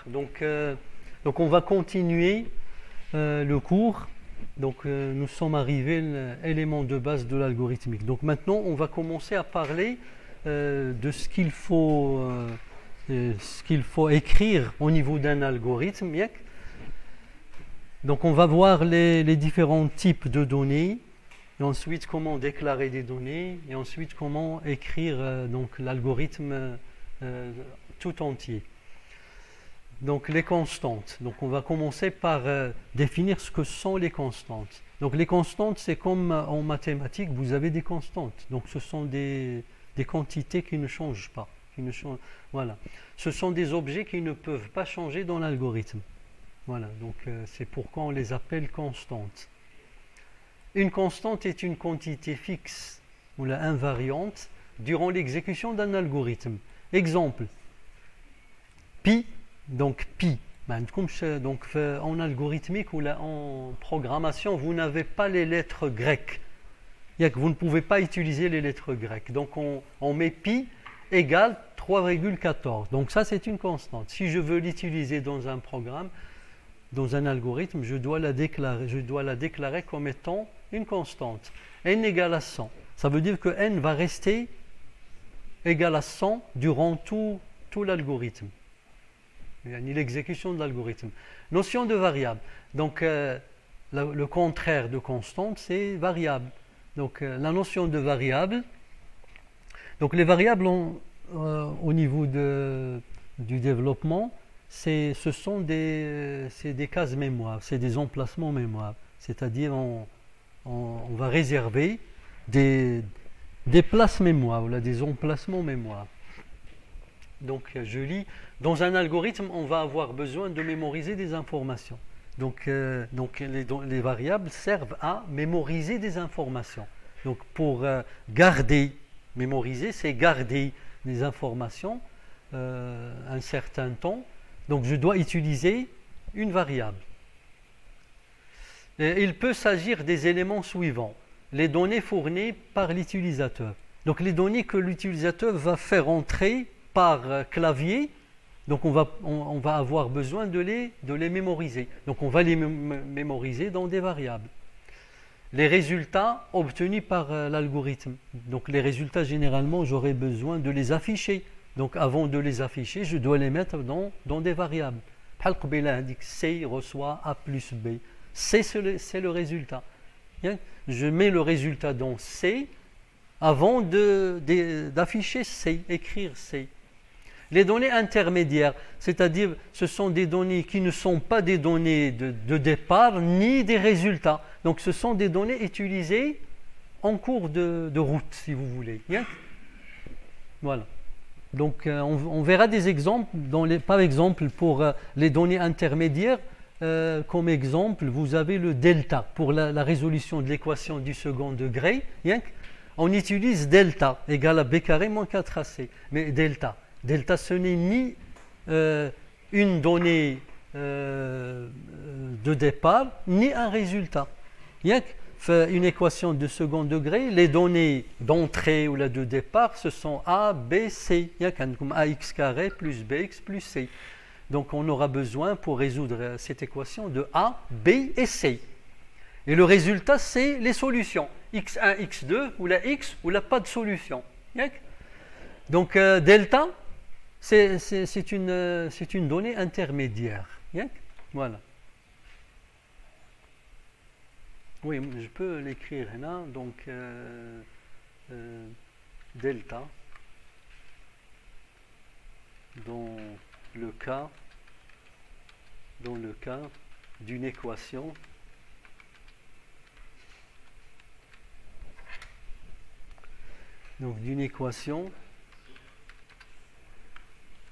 Donc on va continuer le cours. Donc nous sommes arrivés à l'élément de base de l'algorithmique. Donc maintenant on va commencer à parler de ce qu'il faut écrire au niveau d'un algorithme. Donc on va voir les différents types de données, et ensuite comment déclarer des données, et ensuite comment écrire donc l'algorithme tout entier. Donc les constantes. Donc on va commencer par définir ce que sont les constantes. Donc les constantes, c'est comme en mathématiques, vous avez des constantes. Donc ce sont des quantités qui ne changent pas. Voilà. Ce sont des objets qui ne peuvent pas changer dans l'algorithme. Voilà. Donc c'est pourquoi on les appelle constantes. Une constante est une quantité fixe ou la invariante durant l'exécution d'un algorithme. Exemple, pi. Donc pi, donc en algorithmique ou en programmation, vous n'avez pas les lettres grecques. Vous ne pouvez pas utiliser les lettres grecques. Donc on met pi égale 3,14. Donc ça c'est une constante. Si je veux l'utiliser dans un programme, dans un algorithme, je dois la déclarer comme étant une constante. N égale à 100. Ça veut dire que n va rester égal à 100 durant tout l'algorithme. L'exécution de l'algorithme. Notion de variable. Donc, le contraire de constante, c'est variable. Donc, la notion de variable. Donc, les variables au niveau du développement, ce sont des cases mémoire, c'est des emplacements mémoire. C'est-à-dire, on va réserver des places mémoire, ou là, des emplacements mémoire. Donc, je lis, dans un algorithme, on va avoir besoin de mémoriser des informations. Donc les variables servent à mémoriser des informations. Donc, pour mémoriser, c'est garder des informations un certain temps. Donc, je dois utiliser une variable. Et il peut s'agir des éléments suivants. Les données fournies par l'utilisateur. Donc, les données que l'utilisateur va faire entrer par clavier, donc on va avoir besoin de les mémoriser. Donc on va les mémoriser dans des variables. Les résultats obtenus par l'algorithme. Donc les résultats, généralement, j'aurai besoin de les afficher. Donc avant de les afficher, je dois les mettre dans des variables. C reçoit A plus B. C, c'est le résultat. Je mets le résultat dans C avant d'afficher C, écrire C. Les données intermédiaires, c'est-à-dire ce sont des données qui ne sont pas des données de départ ni des résultats. Donc ce sont des données utilisées en cours de route, si vous voulez. Voilà. Donc on verra des exemples. Par exemple, pour les données intermédiaires, comme exemple, vous avez le delta pour la résolution de l'équation du second degré. On utilise delta égale à b carré moins 4ac. Mais delta, ce n'est ni une donnée de départ, ni un résultat. Une équation de second degré, les données d'entrée ou de départ, ce sont A, B, C. Comme ax carré plus bx plus c. Donc on aura besoin pour résoudre cette équation de A, B et C. Et le résultat, c'est les solutions. x1, x2, ou la x, ou la pas de solution. Donc delta, c'est une donnée intermédiaire. Voilà. Oui, je peux l'écrire là. Donc delta, dans le cas d'une équation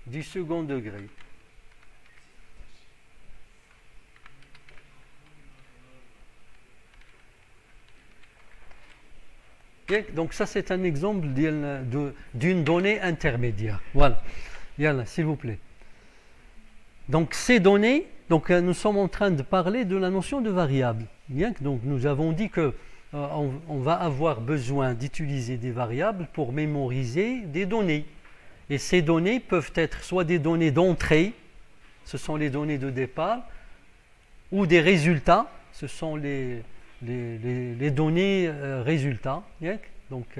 du second degré. Donc ça c'est un exemple d'une donnée intermédiaire. Voilà. S'il vous plaît. Donc ces données, nous sommes en train de parler de la notion de variable. Donc nous avons dit que on va avoir besoin d'utiliser des variables pour mémoriser des données. Et ces données peuvent être soit des données d'entrée, ce sont les données de départ, ou des résultats, ce sont les données résultats, donc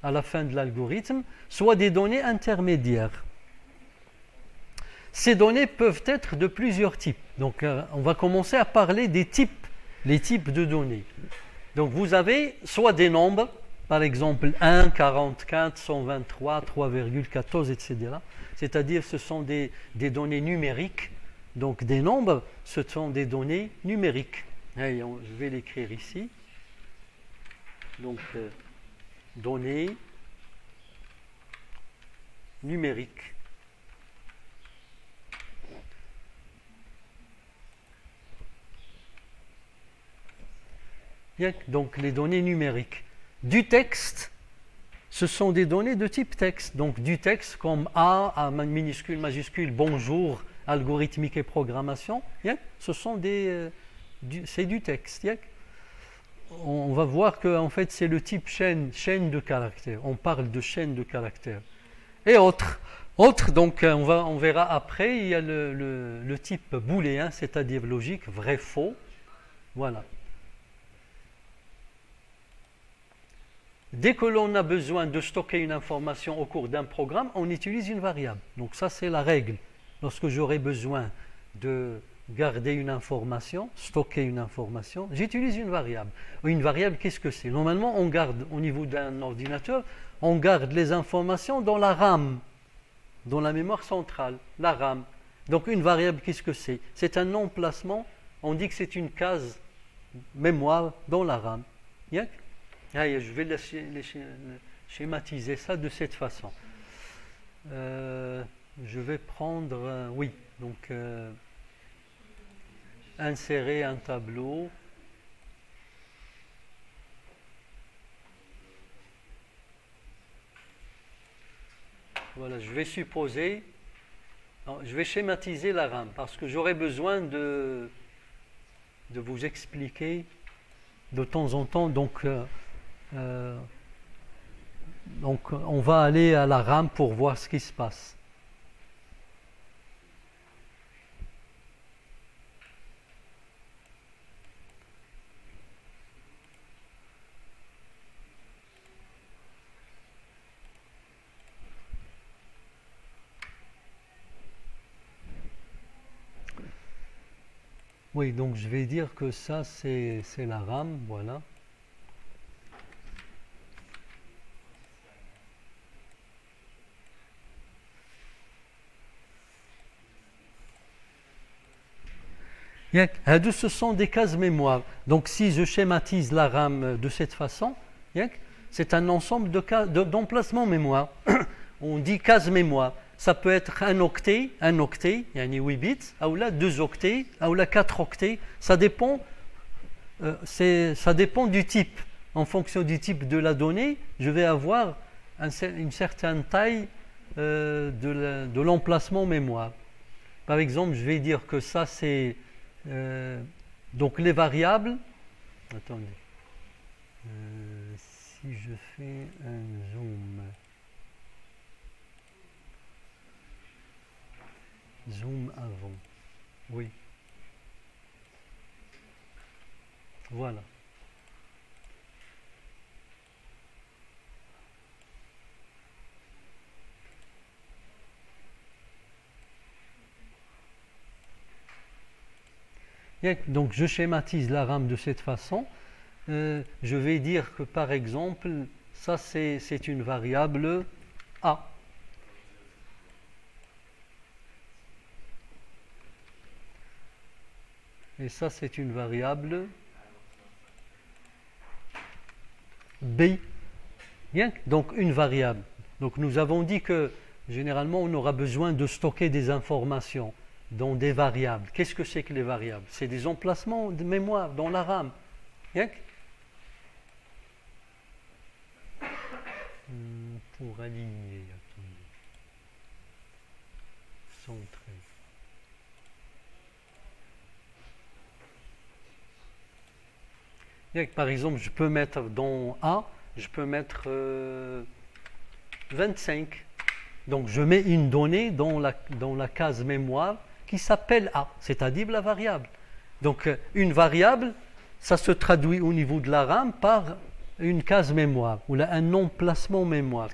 à la fin de l'algorithme, soit des données intermédiaires. Ces données peuvent être de plusieurs types. Donc on va commencer à parler des types, les types de données. Donc vous avez soit des nombres, par exemple 1, 44, 123, 3,14, etc. C'est-à-dire ce sont des données numériques. Donc des nombres, ce sont des données numériques. Et je vais l'écrire ici. Donc données numériques. Donc les données numériques. Du texte, ce sont des données de type texte. Donc du texte comme A minuscule, majuscule, bonjour, algorithmique et programmation. Ce sont c'est du texte. On va voir que en fait c'est le type chaîne de caractères. On parle de chaîne de caractères. Et autres, donc on verra après, il y a le type booléen, c'est-à-dire logique, vrai, faux. Voilà. Dès que l'on a besoin de stocker une information au cours d'un programme, on utilise une variable. Donc ça, c'est la règle. Lorsque j'aurai besoin de garder une information, stocker une information, j'utilise une variable. Une variable, qu'est-ce que c'est? Normalement, on garde, au niveau d'un ordinateur, on garde les informations dans la RAM, dans la mémoire centrale, la RAM. Donc une variable, qu'est-ce que c'est? C'est un emplacement, on dit que c'est une case mémoire dans la RAM. Je vais schématiser ça de cette façon. Je vais prendre, oui, donc insérer un tableau. Voilà, je vais supposer, je vais schématiser la RAM parce que j'aurai besoin de vous expliquer de temps en temps. Donc on va aller à la RAM pour voir ce qui se passe. Oui, donc je vais dire que ça c'est la RAM, voilà. Ce sont des cases mémoire. Donc si je schématise la RAM de cette façon, c'est un ensemble d'emplacements mémoire. On dit case mémoire. Ça peut être un octet, il y a 8 bits, ou là 2 octets, ou là 4 octets. Ça dépend du type. En fonction du type de la donnée, je vais avoir une certaine taille de l'emplacement mémoire. Par exemple, je vais dire que ça c'est donc les variables. Attendez. Si je fais un zoom avant. Oui. Voilà. Donc je schématise la RAM de cette façon. Je vais dire que par exemple, ça c'est une variable A. Et ça c'est une variable B. Bien, donc une variable. Donc nous avons dit que généralement on aura besoin de stocker des informations dans des variables. Qu'est-ce que c'est que les variables? C'est des emplacements de mémoire dans la RAM. Bien. Pour aligner, attendez. Centrer. Bien, par exemple, je peux mettre dans A, je peux mettre 25. Donc je mets une donnée dans la case mémoire qui s'appelle A, c'est-à-dire la variable. Donc une variable, ça se traduit au niveau de la RAM par une case mémoire ou un emplacement mémoire.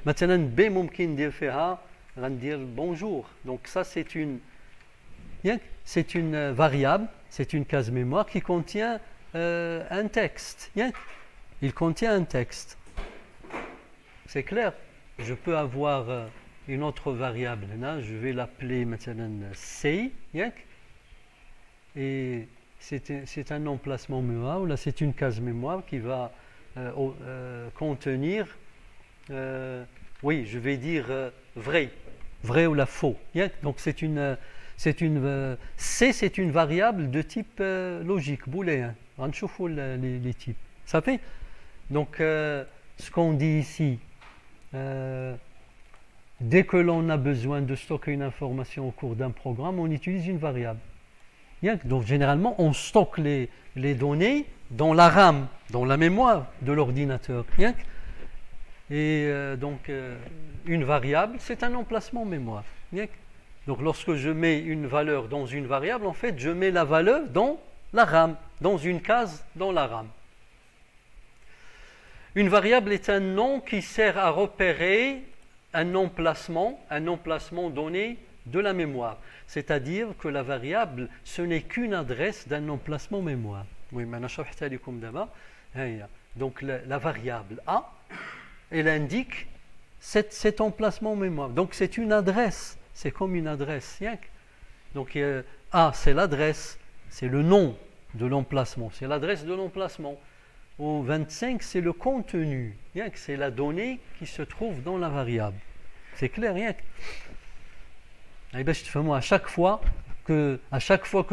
Maintenant, B ممكن ندير فيها غندير bonjour. Donc ça c'est une variable, c'est une case mémoire qui contient un texte. Il contient un texte. C'est clair. Je peux avoir une autre variable. Je vais l'appeler maintenant C. Et c'est un emplacement mémoire. Là, c'est une case mémoire qui va contenir, oui, je vais dire vrai ou la faux. Donc, C, c'est une variable de type logique, booléen. On voit les types. Ça fait. Donc, ce qu'on dit ici, dès que l'on a besoin de stocker une information au cours d'un programme, on utilise une variable. Donc généralement, on stocke les données dans la RAM, dans la mémoire de l'ordinateur. Et donc, une variable, c'est un emplacement mémoire. Donc lorsque je mets une valeur dans une variable, en fait, je mets la valeur dans la RAM, dans une case dans la RAM. Une variable est un nom qui sert à repérer un emplacement donné de la mémoire. C'est-à-dire que la variable, ce n'est qu'une adresse d'un emplacement mémoire. Oui, maintenant, je vais vous montrer. Donc, la variable A, elle indique cet emplacement mémoire. Donc, c'est une adresse. C'est comme une adresse. Donc, A, c'est l'adresse. C'est le nom de l'emplacement. C'est l'adresse de l'emplacement. Au 25, c'est le contenu. C'est la donnée qui se trouve dans la variable. C'est clair, à chaque fois que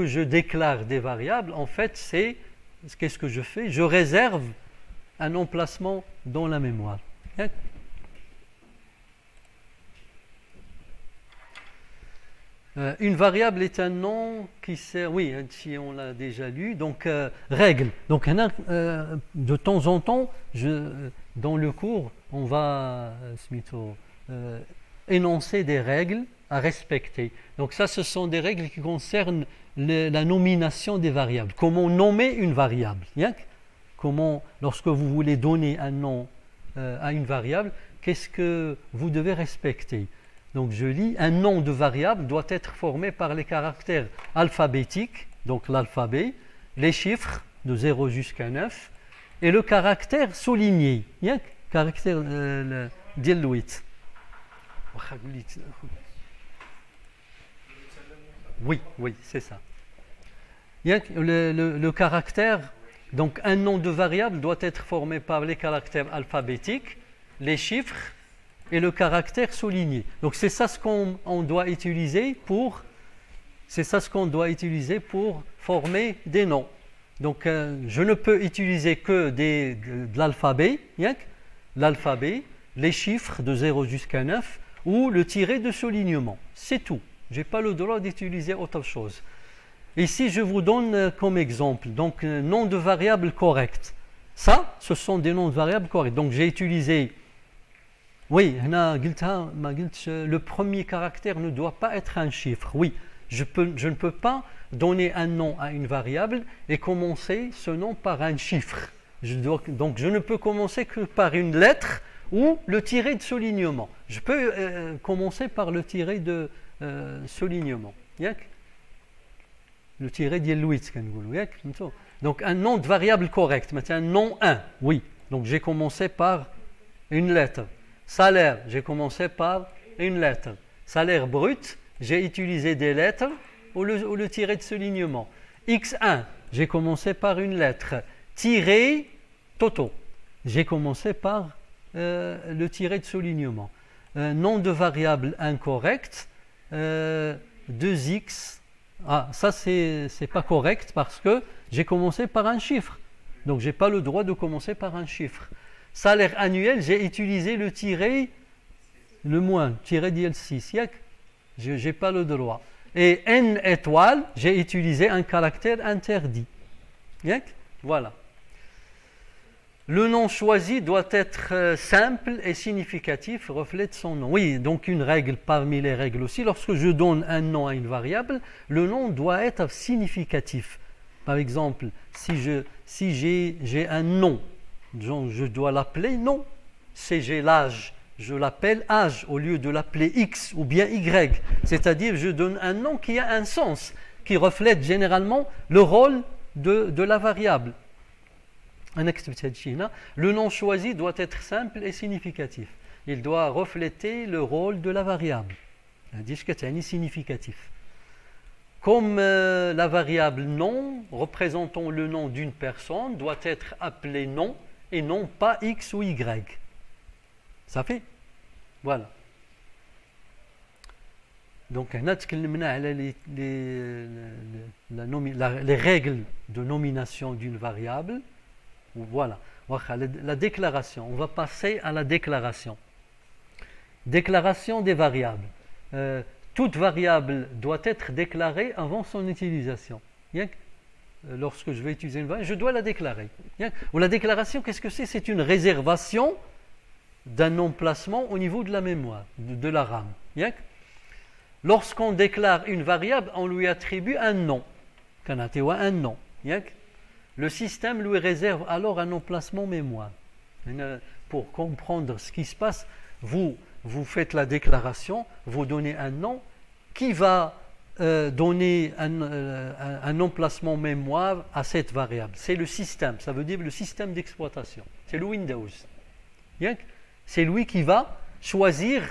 je déclare des variables, en fait, qu'est-ce que je fais? Je réserve un emplacement dans la mémoire. Une variable est un nom qui sert, oui, si on l'a déjà lu, donc règle. Donc de temps en temps, dans le cours, on va énoncer des règles à respecter. Donc ça, ce sont des règles qui concernent la nomination des variables. Comment nommer une variable? Comment, lorsque vous voulez donner un nom à une variable, qu'est-ce que vous devez respecter? Donc je lis, un nom de variable doit être formé par les caractères alphabétiques, donc l'alphabet, les chiffres de 0 jusqu'à 9, et le caractère souligné, caractère ديال 8. Oui, c'est ça. Le caractère, donc un nom de variable doit être formé par les caractères alphabétiques, les chiffres et le caractère souligné. Donc c'est ça ce qu'on doit utiliser pour former des noms. Donc je ne peux utiliser que de l'alphabet, les chiffres de 0 jusqu'à 9 ou le tiret de soulignement. C'est tout. Je n'ai pas le droit d'utiliser autre chose. Ici, je vous donne comme exemple, donc nom de variable correct. Ça, ce sont des noms de variables corrects. Donc j'ai utilisé, oui, le premier caractère ne doit pas être un chiffre. Oui, je ne peux pas donner un nom à une variable et commencer ce nom par un chiffre. Donc je ne peux commencer que par une lettre ou le tiret de soulignement. Je peux commencer par le tiret de soulignement. Le tiret de Louis. Donc un nom de variable correct. Maintenant, nom 1, oui. Donc j'ai commencé par une lettre. Salaire, j'ai commencé par une lettre. Salaire brut, j'ai utilisé des lettres ou le tiret de soulignement. X1, j'ai commencé par une lettre. Tiret Toto, j'ai commencé par le tiret de soulignement. Nom de variable incorrect, 2x. Ah, ça c'est pas correct parce que j'ai commencé par un chiffre. Donc j'ai pas le droit de commencer par un chiffre. Salaire annuel, j'ai utilisé le tiret, le moins, tiret d'IL6. Je n'ai pas le droit. Et N étoile, j'ai utilisé un caractère interdit. Voilà. Le nom choisi doit être simple et significatif, reflète son nom. Oui, donc une règle parmi les règles aussi, lorsque je donne un nom à une variable, le nom doit être significatif. Par exemple, si j'ai un nom, je dois l'appeler nom. Si j'ai l'âge, je l'appelle âge au lieu de l'appeler X ou bien Y. C'est-à-dire, je donne un nom qui a un sens, qui reflète généralement le rôle de la variable. Le nom choisi doit être simple et significatif. Il doit refléter le rôle de la variable. Significatif. Comme la variable nom, représentant le nom d'une personne, doit être appelée nom et non pas X ou Y. Ça fait? Voilà. Donc, on a les règles de nomination d'une variable. Voilà. La déclaration. On va passer à la déclaration. Déclaration des variables. Toute variable doit être déclarée avant son utilisation. Lorsque je vais utiliser une variable, je dois la déclarer. Ou la déclaration, qu'est-ce que c'est? C'est une réservation d'un emplacement au niveau de la mémoire, de la RAM. Lorsqu'on déclare une variable, on lui attribue un nom. Un nom. Le système lui réserve alors un emplacement mémoire. Pour comprendre ce qui se passe, vous faites la déclaration, vous donnez un nom qui va donner un emplacement mémoire à cette variable. C'est le système, ça veut dire le système d'exploitation. C'est le Windows. C'est lui qui va choisir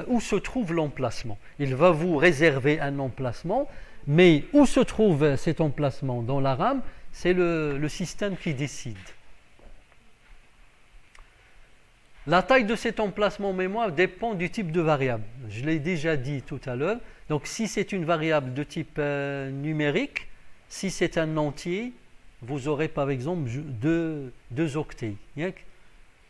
où se trouve l'emplacement. Il va vous réserver un emplacement, mais où se trouve cet emplacement dans la RAM, c'est le système qui décide. La taille de cet emplacement mémoire dépend du type de variable. Je l'ai déjà dit tout à l'heure. Donc si c'est une variable de type numérique, si c'est un entier, vous aurez par exemple deux octets.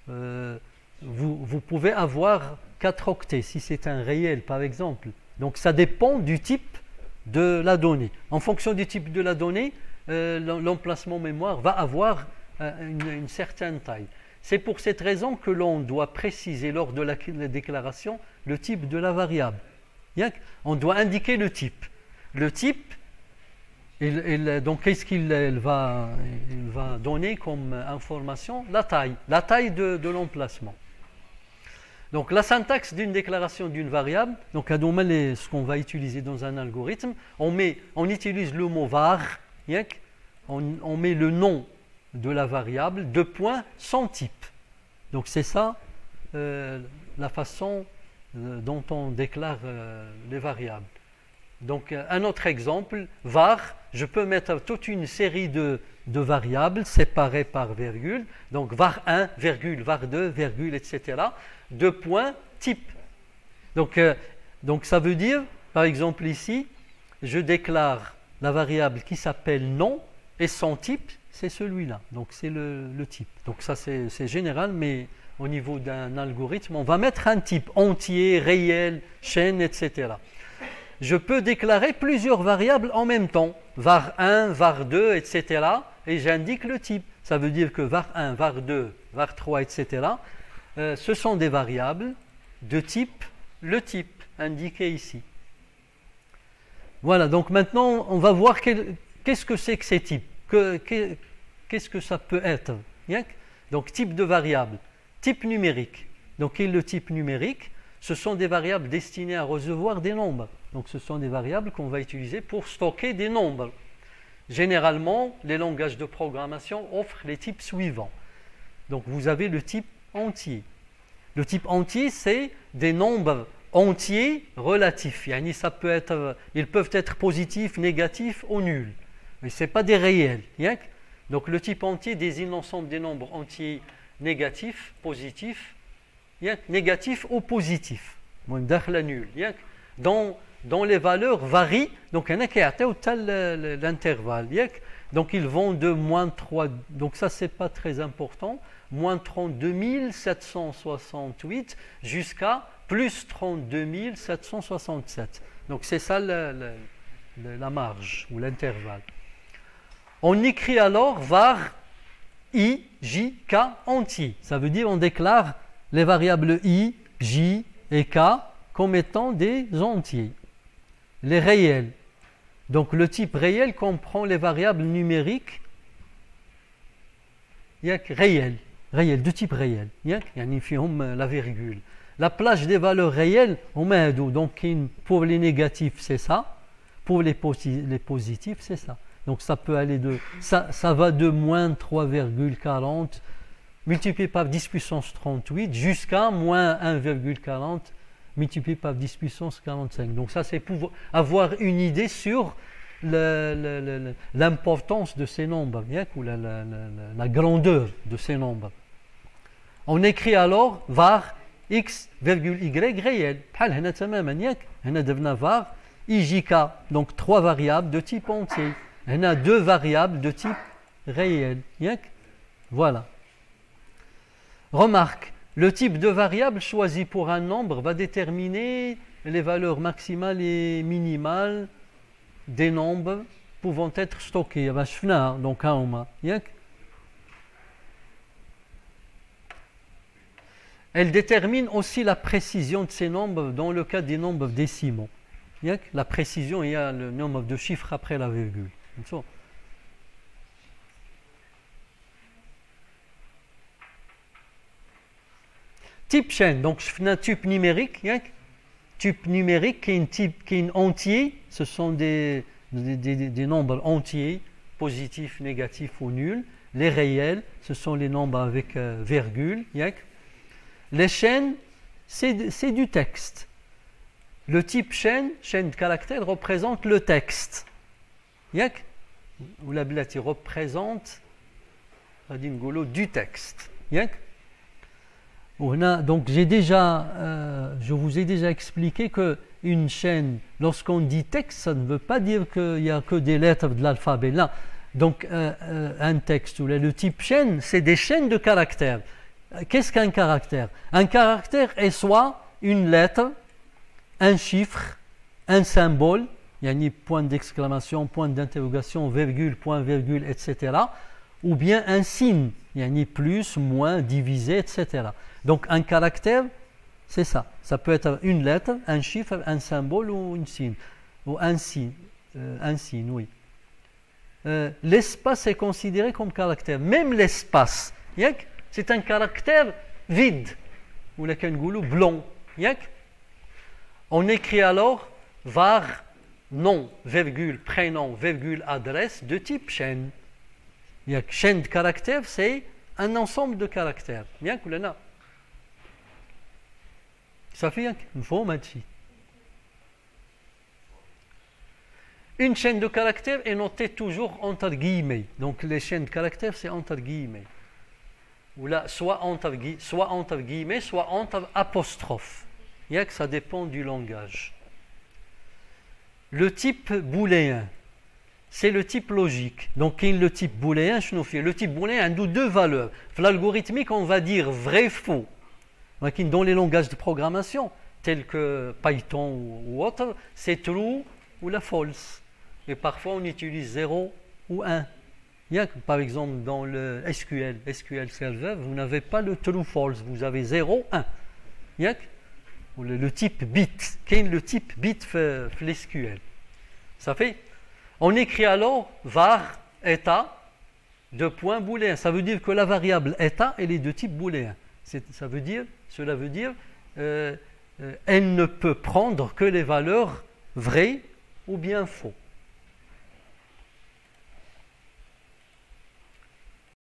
Vous pouvez avoir 4 octets si c'est un réel par exemple. Donc ça dépend du type de la donnée. En fonction du type de la donnée, l'emplacement mémoire va avoir une certaine taille. C'est pour cette raison que l'on doit préciser lors de la déclaration le type de la variable. On doit indiquer le type. Le type, donc qu'est-ce qu'il va donner comme information? La taille de l'emplacement. Donc la syntaxe d'une déclaration d'une variable, donc ce qu'on va utiliser dans un algorithme, on utilise le mot var, on met le nom de la variable, deux points, sans type. Donc c'est ça la façon dont on déclare les variables. Donc un autre exemple, var, je peux mettre toute une série de variables séparées par virgule, donc var 1, virgule, var 2, virgule, etc. Deux points, type. Donc ça veut dire, par exemple ici, je déclare la variable qui s'appelle nom et son type, c'est celui-là. Donc c'est le type. Donc ça c'est général, mais au niveau d'un algorithme, on va mettre un type entier, réel, chaîne, etc. Je peux déclarer plusieurs variables en même temps, var 1, var 2, etc. Et j'indique le type. Ça veut dire que var 1, var 2, var 3, etc. Ce sont des variables de type, le type indiqué ici. Voilà, donc maintenant on va voir qu'est-ce que c'est que ces types. Qu'est-ce que ça peut être? Donc type de variable, type numérique. Donc quel est le type numérique? Ce sont des variables destinées à recevoir des nombres. Donc ce sont des variables qu'on va utiliser pour stocker des nombres. Généralement, les langages de programmation offrent les types suivants. Donc vous avez le type entier. Le type entier, c'est des nombres entiers relatifs. Ils peuvent être positifs, négatifs ou nuls. Mais ce n'est pas des réels. Donc le type entier désigne l'ensemble des nombres entiers négatifs, positifs, négatifs ou positifs. Nul. Dont les valeurs varient. Donc il y en a qui ont l'intervalle. Donc ils vont de moins 3, donc ça c'est pas très important, moins 32 768 jusqu'à plus 32 767. Donc c'est ça la marge ou l'intervalle. On écrit alors var I, J, K entiers. Ça veut dire on déclare les variables I, J et K comme étant des entiers. Les réels. Donc le type réel comprend les variables numériques réelles, de type réel. La virgule. La plage des valeurs réelles, donc pour les négatifs c'est ça, pour les positifs c'est ça. Donc ça peut aller ça va de moins 3,40 multiplié par 10 puissance 38 jusqu'à moins 1,40 multiplié par 10 puissance 45. Donc ça c'est pour avoir une idée sur l'importance de ces nombres, ou la grandeur de ces nombres. On écrit alors var x, y réel. var ijk, donc 3 variables de type entier. On a 2 variables de type réel. Voilà. Remarque, le type de variable choisi pour un nombre va déterminer les valeurs maximales et minimales des nombres pouvant être stockés. Donc, elle détermine aussi la précision de ces nombres dans le cas des nombres décimaux. La précision, il y a le nombre de chiffres après la virgule. Type chaîne, donc je fais un type numérique. Type numérique qui est un entier, ce sont des nombres entiers, positifs, négatifs ou nuls. Les réels, ce sont les nombres avec virgule. Les chaînes, c'est du texte. Le type chaîne de caractères, représente le texte. Ou la blati représente du texte. Donc je vous ai déjà expliqué qu'une chaîne, lorsqu'on dit texte, ça ne veut pas dire qu'il n'y a que des lettres de l'alphabet. Là, donc un texte, ou le type chaîne, c'est des chaînes de caractères. Qu'est-ce qu'un caractère? Un caractère est soit une lettre, un chiffre, un symbole, il y a ni point d'exclamation, point d'interrogation, virgule, point, virgule, etc. Ou bien un signe, il y a ni plus, moins, divisé, etc. Donc un caractère, c'est ça. Ça peut être une lettre, un chiffre, un symbole ou un signe. Ou un signe, oui. L'espace est considéré comme caractère. Même l'espace, c'est un caractère vide. Ou la kangoulou blanc. On écrit alors var nom, virgule, prénom, virgule, adresse de type chaîne. Chaîne de caractères, c'est un ensemble de caractères. Ça fait une forme. Une chaîne de caractères est notée toujours entre guillemets. Donc les chaînes de caractères, c'est entre guillemets. Ou là, soit entre guillemets, soit entre apostrophes. Ça dépend du langage. Le type booléen, c'est le type logique. Donc le type booléen, le type booléen a deux valeurs. L'algorithmique, on va dire vrai-faux. Dans les langages de programmation, tels que Python ou autre, c'est true ou la false. Et parfois, on utilise 0 ou 1. Par exemple, dans le SQL Server, vous n'avez pas le true-false, vous avez 0, 1. Ou le type bit. Quel est le type bit de l'SQL? Ça fait, on écrit alors var état de point booléen. Ça veut dire que la variable état, elle est de type booléen. Cela veut dire elle ne peut prendre que les valeurs vraies ou bien faux.